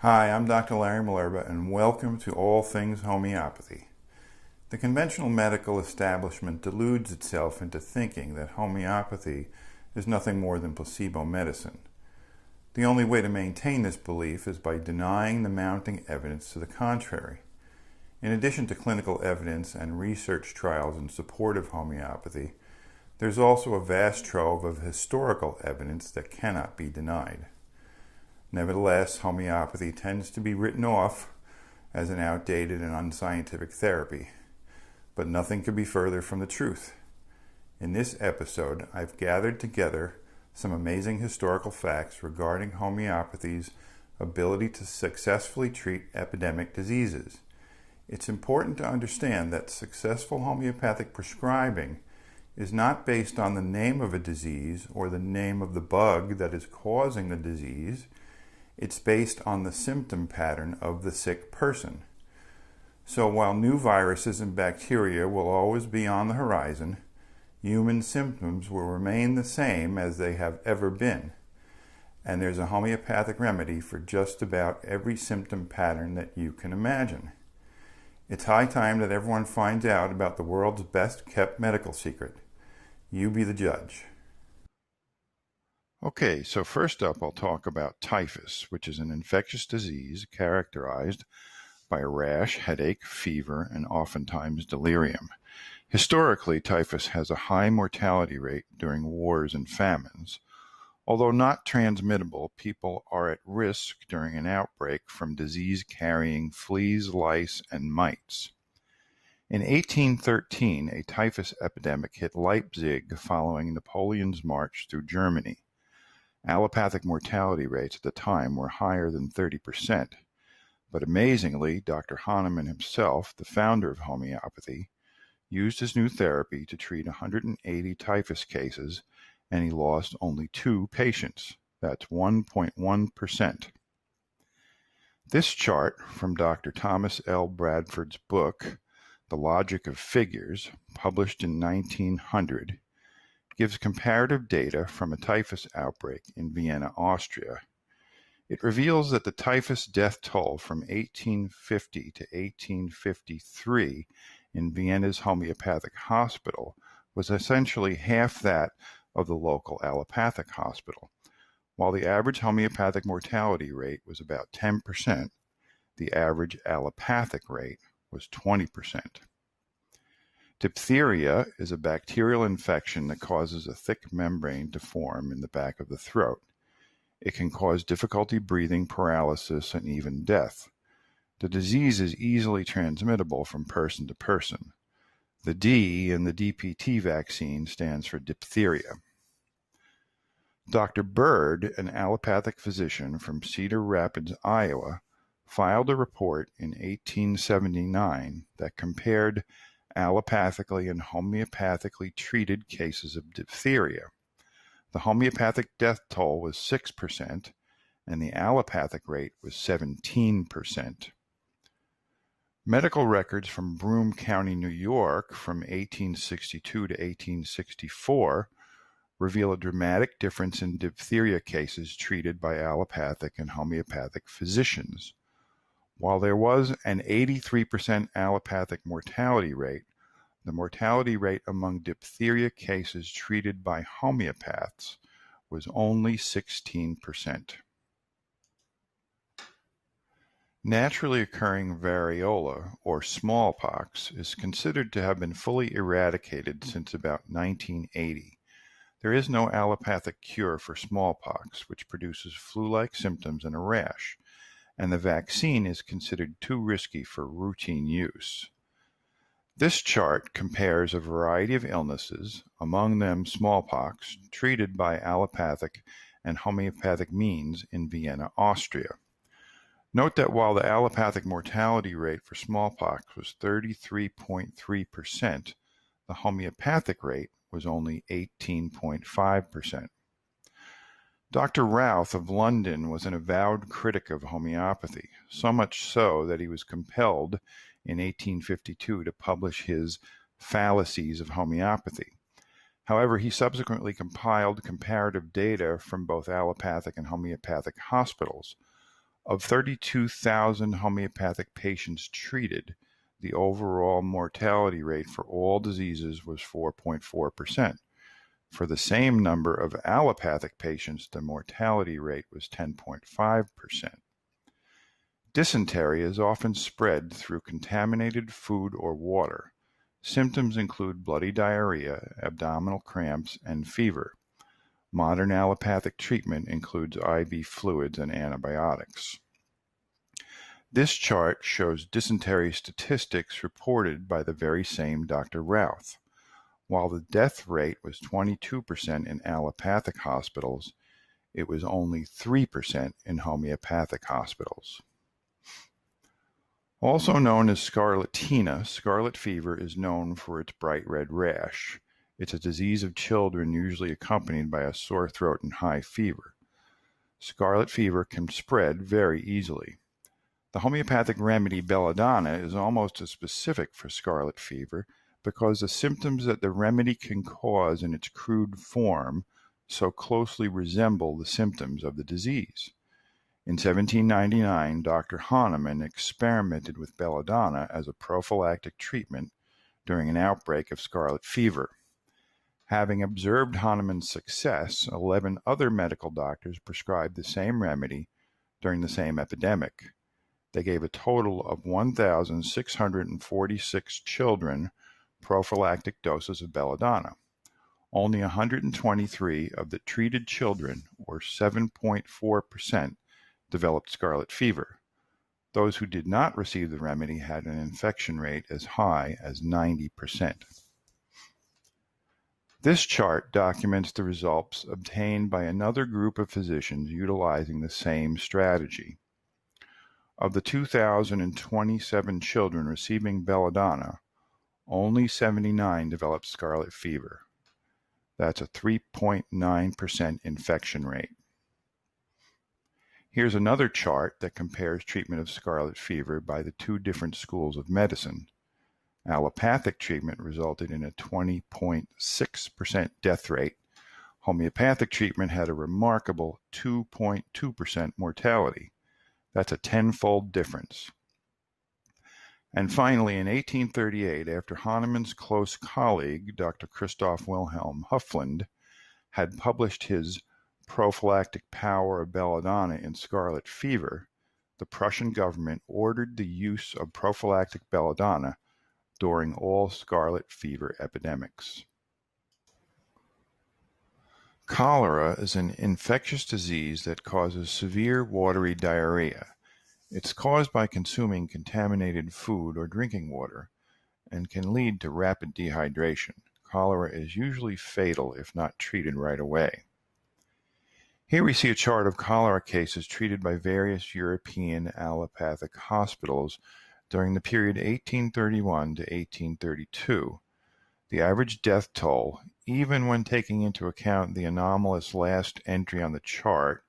Hi, I'm Dr. Larry Malerba, and welcome to All Things Homeopathy. The conventional medical establishment deludes itself into thinking that homeopathy is nothing more than placebo medicine. The only way to maintain this belief is by denying the mounting evidence to the contrary. In addition to clinical evidence and research trials in support of homeopathy, there's also a vast trove of historical evidence that cannot be denied. Nevertheless, homeopathy tends to be written off as an outdated and unscientific therapy, but nothing could be further from the truth. In this episode, I've gathered together some amazing historical facts regarding homeopathy's ability to successfully treat epidemic diseases. It's important to understand that successful homeopathic prescribing is not based on the name of a disease or the name of the bug that is causing the disease. It's based on the symptom pattern of the sick person. So while new viruses and bacteria will always be on the horizon, human symptoms will remain the same as they have ever been. And there's a homeopathic remedy for just about every symptom pattern that you can imagine. It's high time that everyone finds out about the world's best kept medical secret. You be the judge. Okay, so first up I'll talk about typhus, which is an infectious disease characterized by a rash, headache, fever, and oftentimes delirium. Historically, typhus has a high mortality rate during wars and famines. Although not transmittable, people are at risk during an outbreak from disease-carrying fleas, lice, and mites. In 1813, a typhus epidemic hit Leipzig following Napoleon's march through Germany. Allopathic mortality rates at the time were higher than 30%, but amazingly, Dr. Hahnemann himself, the founder of homeopathy, used his new therapy to treat 180 typhus cases, and he lost only 2 patients. That's 1.1%. This chart from Dr. Thomas L. Bradford's book, The Logic of Figures, published in 1900, gives comparative data from a typhus outbreak in Vienna, Austria. It reveals that the typhus death toll from 1850 to 1853 in Vienna's homeopathic hospital was essentially half that of the local allopathic hospital. While the average homeopathic mortality rate was about 10%, the average allopathic rate was 20%. Diphtheria is a bacterial infection that causes a thick membrane to form in the back of the throat. It can cause difficulty breathing, paralysis, and even death. The disease is easily transmittable from person to person. The D in the DPT vaccine stands for diphtheria. Dr. Bird, an allopathic physician from Cedar Rapids, Iowa, filed a report in 1879 that compared allopathically and homeopathically treated cases of diphtheria. The homeopathic death toll was 6%, and the allopathic rate was 17%. Medical records from Broome County, New York, from 1862 to 1864, reveal a dramatic difference in diphtheria cases treated by allopathic and homeopathic physicians. While there was an 83% allopathic mortality rate, the mortality rate among diphtheria cases treated by homeopaths was only 16%. Naturally occurring variola, or smallpox, is considered to have been fully eradicated since about 1980. There is no allopathic cure for smallpox, which produces flu-like symptoms and a rash, and the vaccine is considered too risky for routine use. This chart compares a variety of illnesses, among them smallpox, treated by allopathic and homeopathic means in Vienna, Austria. Note that while the allopathic mortality rate for smallpox was 33.3%, the homeopathic rate was only 18.5%. Dr. Routh of London was an avowed critic of homeopathy, so much so that he was compelled in 1852 to publish his Fallacies of Homeopathy. However, he subsequently compiled comparative data from both allopathic and homeopathic hospitals. Of 32,000 homeopathic patients treated, the overall mortality rate for all diseases was 4.4%. For the same number of allopathic patients, the mortality rate was 10.5%. Dysentery is often spread through contaminated food or water. Symptoms include bloody diarrhea, abdominal cramps, and fever. Modern allopathic treatment includes IV fluids and antibiotics. This chart shows dysentery statistics reported by the very same Dr. Routh. While the death rate was 22% in allopathic hospitals, it was only 3% in homeopathic hospitals. Also known as scarlatina, scarlet fever is known for its bright red rash. It's a disease of children usually accompanied by a sore throat and high fever. Scarlet fever can spread very easily. The homeopathic remedy belladonna is almost as specific for scarlet fever because the symptoms that the remedy can cause in its crude form so closely resemble the symptoms of the disease. In 1799, Dr. Hahnemann experimented with belladonna as a prophylactic treatment during an outbreak of scarlet fever. Having observed Hahnemann's success, 11 other medical doctors prescribed the same remedy during the same epidemic. They gave a total of 1,646 children prophylactic doses of belladonna. Only 123 of the treated children, or 7.4%, developed scarlet fever. Those who did not receive the remedy had an infection rate as high as 90%. This chart documents the results obtained by another group of physicians utilizing the same strategy. Of the 2,027 children receiving belladonna, only 79 developed scarlet fever. That's a 3.9% infection rate. Here's another chart that compares treatment of scarlet fever by the two different schools of medicine. Allopathic treatment resulted in a 20.6% death rate. Homeopathic treatment had a remarkable 2.2% mortality. That's a tenfold difference. And finally, in 1838, after Hahnemann's close colleague, Dr. Christoph Wilhelm Huffland, had published his Prophylactic Power of Belladonna in Scarlet Fever, the Prussian government ordered the use of prophylactic belladonna during all scarlet fever epidemics. Cholera is an infectious disease that causes severe watery diarrhea. It's caused by consuming contaminated food or drinking water and can lead to rapid dehydration. Cholera is usually fatal if not treated right away. Here we see a chart of cholera cases treated by various European allopathic hospitals during the period 1831 to 1832. The average death toll, even when taking into account the anomalous last entry on the chart,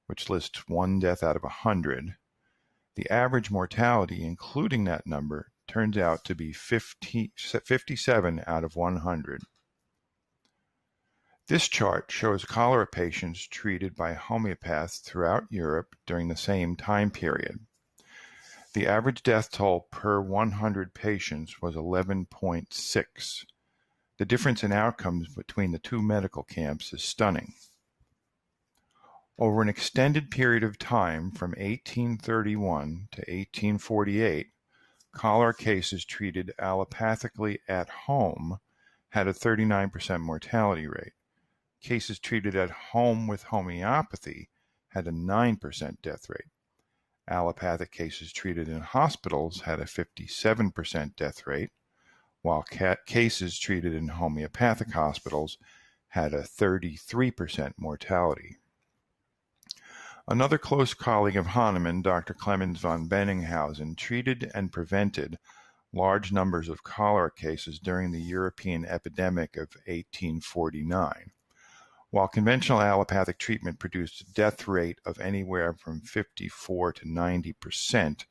which lists 1 death out of 100, the average mortality, including that number, turns out to be 57 out of 100. This chart shows cholera patients treated by homeopaths throughout Europe during the same time period. The average death toll per 100 patients was 11.6. The difference in outcomes between the two medical camps is stunning. Over an extended period of time from 1831 to 1848, cholera cases treated allopathically at home had a 39% mortality rate. Cases treated at home with homeopathy had a 9% death rate. Allopathic cases treated in hospitals had a 57% death rate, while cases treated in homeopathic hospitals had a 33% mortality. Another close colleague of Hahnemann, Dr. Clemens von Benninghausen, treated and prevented large numbers of cholera cases during the European epidemic of 1849. While conventional allopathic treatment produced a death rate of anywhere from 54 to 90%,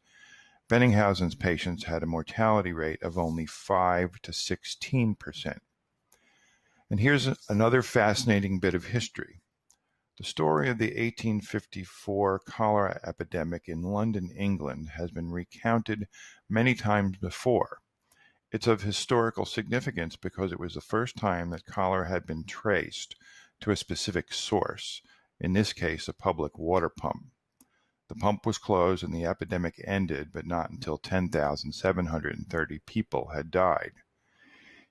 Benninghausen's patients had a mortality rate of only 5 to 16%. And here's another fascinating bit of history. The story of the 1854 cholera epidemic in London, England, has been recounted many times before. It's of historical significance because it was the first time that cholera had been traced to a specific source, in this case a public water pump. The pump was closed and the epidemic ended, but not until 10,730 people had died.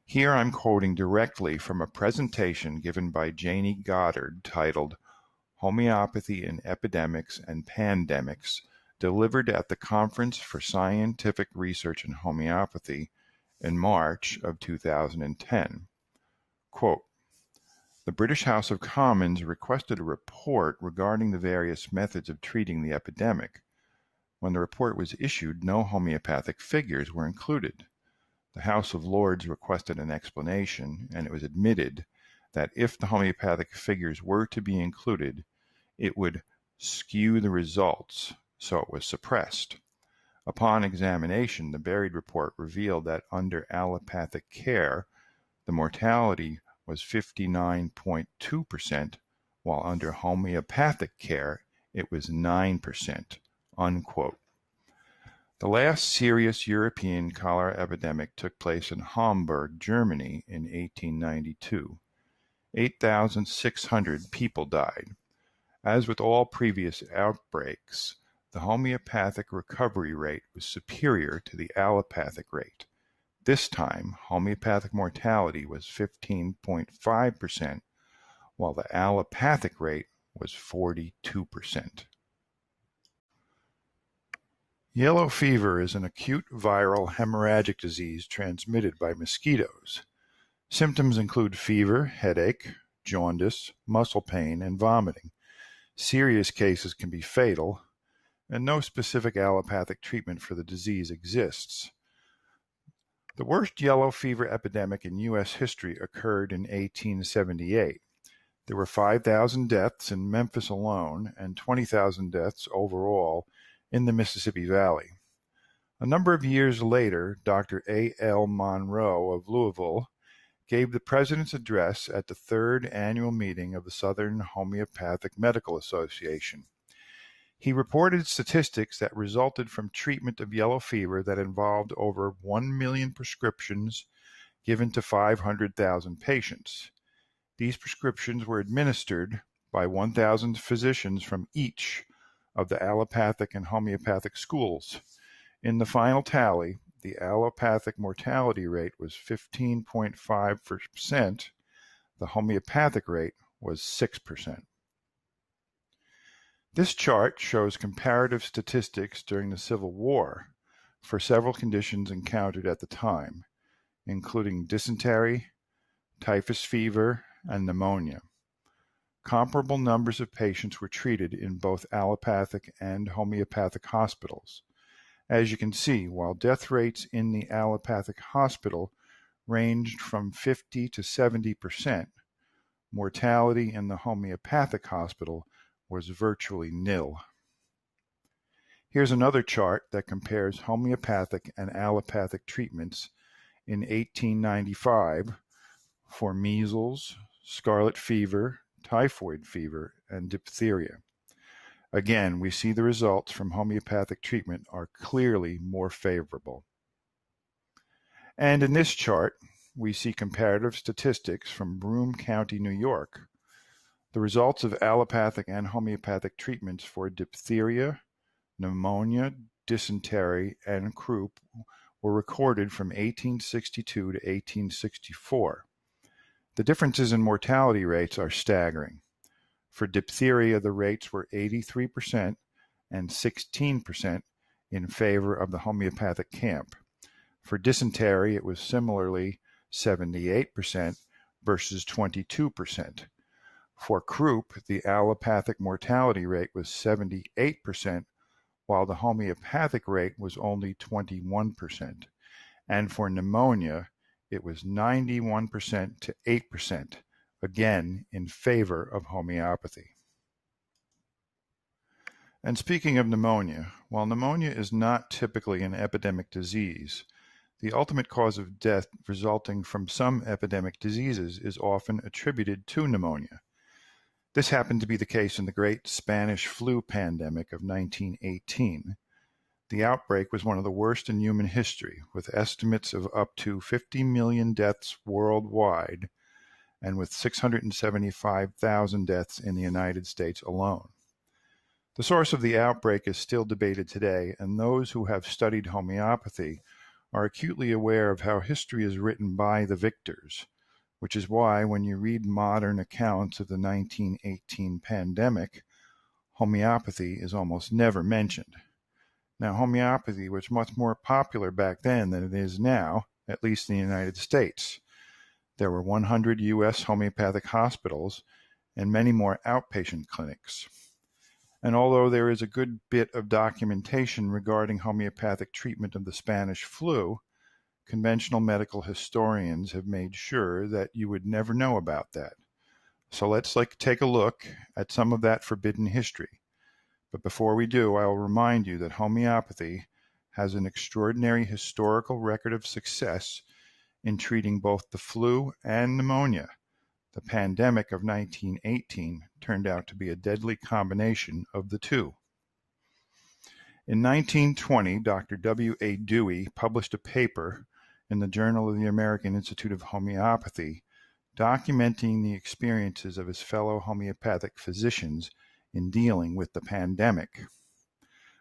Here I'm quoting directly from a presentation given by Janie Goddard titled Homeopathy in Epidemics and Pandemics, delivered at the Conference for Scientific Research in Homeopathy in March of 2010. Quote, the British House of Commons requested a report regarding the various methods of treating the epidemic. When the report was issued, no homeopathic figures were included. The House of Lords requested an explanation, and it was admitted that if the homeopathic figures were to be included, it would skew the results, so it was suppressed. Upon examination, the buried report revealed that under allopathic care, the mortality was 59.2%, while under homeopathic care, it was 9%, unquote. The last serious European cholera epidemic took place in Hamburg, Germany in 1892. 8,600 people died. As with all previous outbreaks, the homeopathic recovery rate was superior to the allopathic rate. This time, homeopathic mortality was 15.5%, while the allopathic rate was 42%. Yellow fever is an acute viral hemorrhagic disease transmitted by mosquitoes. Symptoms include fever, headache, jaundice, muscle pain, and vomiting. Serious cases can be fatal, and no specific allopathic treatment for the disease exists. The worst yellow fever epidemic in U.S. history occurred in 1878. There were 5,000 deaths in Memphis alone and 20,000 deaths overall in the Mississippi Valley. A number of years later, Dr. A. L. Monroe of Louisville gave the president's address at the third annual meeting of the Southern Homeopathic Medical Association. He reported statistics that resulted from treatment of yellow fever that involved over 1 million prescriptions given to 500,000 patients. These prescriptions were administered by 1,000 physicians from each of the allopathic and homeopathic schools. In the final tally, the allopathic mortality rate was 15.5%. The homeopathic rate was 6%. This chart shows comparative statistics during the Civil War for several conditions encountered at the time, including dysentery, typhus fever, and pneumonia. Comparable numbers of patients were treated in both allopathic and homeopathic hospitals. As you can see, while death rates in the allopathic hospital ranged from 50 to 70%, mortality in the homeopathic hospital was virtually nil. Here's another chart that compares homeopathic and allopathic treatments in 1895 for measles, scarlet fever, typhoid fever, and diphtheria. Again, we see the results from homeopathic treatment are clearly more favorable. And in this chart, we see comparative statistics from Broome County, New York. The results of allopathic and homeopathic treatments for diphtheria, pneumonia, dysentery, and croup were recorded from 1862 to 1864. The differences in mortality rates are staggering. For diphtheria, the rates were 83% and 16% in favor of the homeopathic camp. For dysentery, it was similarly 78% versus 22%. For croup, the allopathic mortality rate was 78%, while the homeopathic rate was only 21%. And for pneumonia, it was 91% to 8%, again in favor of homeopathy. And speaking of pneumonia, while pneumonia is not typically an epidemic disease, the ultimate cause of death resulting from some epidemic diseases is often attributed to pneumonia. This happened to be the case in the Great Spanish Flu pandemic of 1918. The outbreak was one of the worst in human history, with estimates of up to 50 million deaths worldwide and with 675,000 deaths in the United States alone. The source of the outbreak is still debated today, and those who have studied homeopathy are acutely aware of how history is written by the victors, which is why when you read modern accounts of the 1918 pandemic, homeopathy is almost never mentioned. Now, homeopathy was much more popular back then than it is now, at least in the United States. There were 100 U.S. homeopathic hospitals and many more outpatient clinics. And although there is a good bit of documentation regarding homeopathic treatment of the Spanish flu, conventional medical historians have made sure that you would never know about that. So let's take a look at some of that forbidden history. But before we do, I will remind you that homeopathy has an extraordinary historical record of success in treating both the flu and pneumonia. The pandemic of 1918 turned out to be a deadly combination of the two. In 1920, Dr. W. A. Dewey published a paper in the Journal of the American Institute of Homeopathy documenting the experiences of his fellow homeopathic physicians in dealing with the pandemic.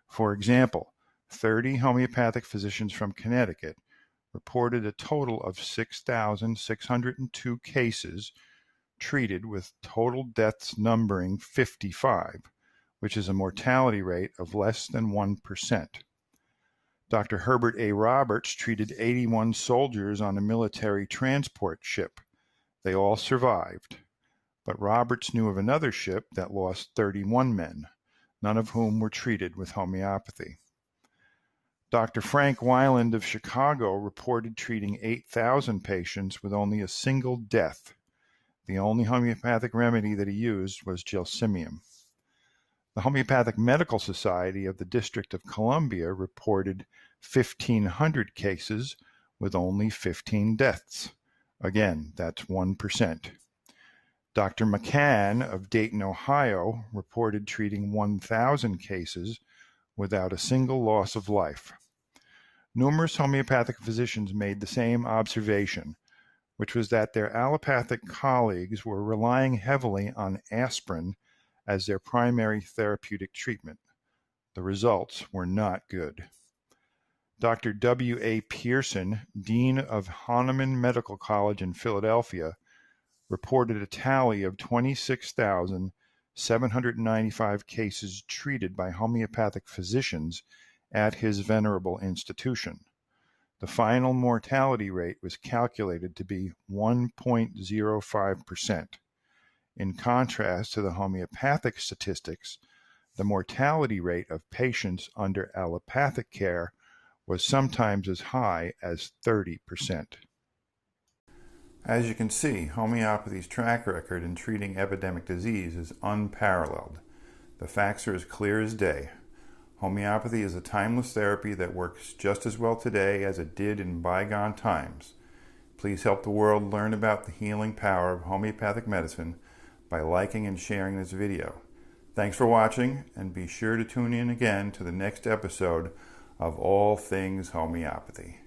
For example, 30 homeopathic physicians from Connecticut reported a total of 6,602 cases treated, with total deaths numbering 55, which is a mortality rate of less than 1%. Dr. Herbert A. Roberts treated 81 soldiers on a military transport ship. They all survived. But Roberts knew of another ship that lost 31 men, none of whom were treated with homeopathy. Dr. Frank Weiland of Chicago reported treating 8,000 patients with only a single death. The only homeopathic remedy that he used was gelsemium. The Homeopathic Medical Society of the District of Columbia reported 1,500 cases with only 15 deaths. Again, that's 1%. Dr. McCann of Dayton, Ohio, reported treating 1,000 cases without a single loss of life. Numerous homeopathic physicians made the same observation, which was that their allopathic colleagues were relying heavily on aspirin as their primary therapeutic treatment. The results were not good. Dr. W. A. Pearson, Dean of Hahnemann Medical College in Philadelphia, reported a tally of 26,795 cases treated by homeopathic physicians at his venerable institution. The final mortality rate was calculated to be 1.05%. In contrast to the homeopathic statistics, the mortality rate of patients under allopathic care was sometimes as high as 30%. As you can see, homeopathy's track record in treating epidemic disease is unparalleled. The facts are as clear as day. Homeopathy is a timeless therapy that works just as well today as it did in bygone times. Please help the world learn about the healing power of homeopathic medicine by liking and sharing this video. Thanks for watching, and be sure to tune in again to the next episode of All Things Homeopathy.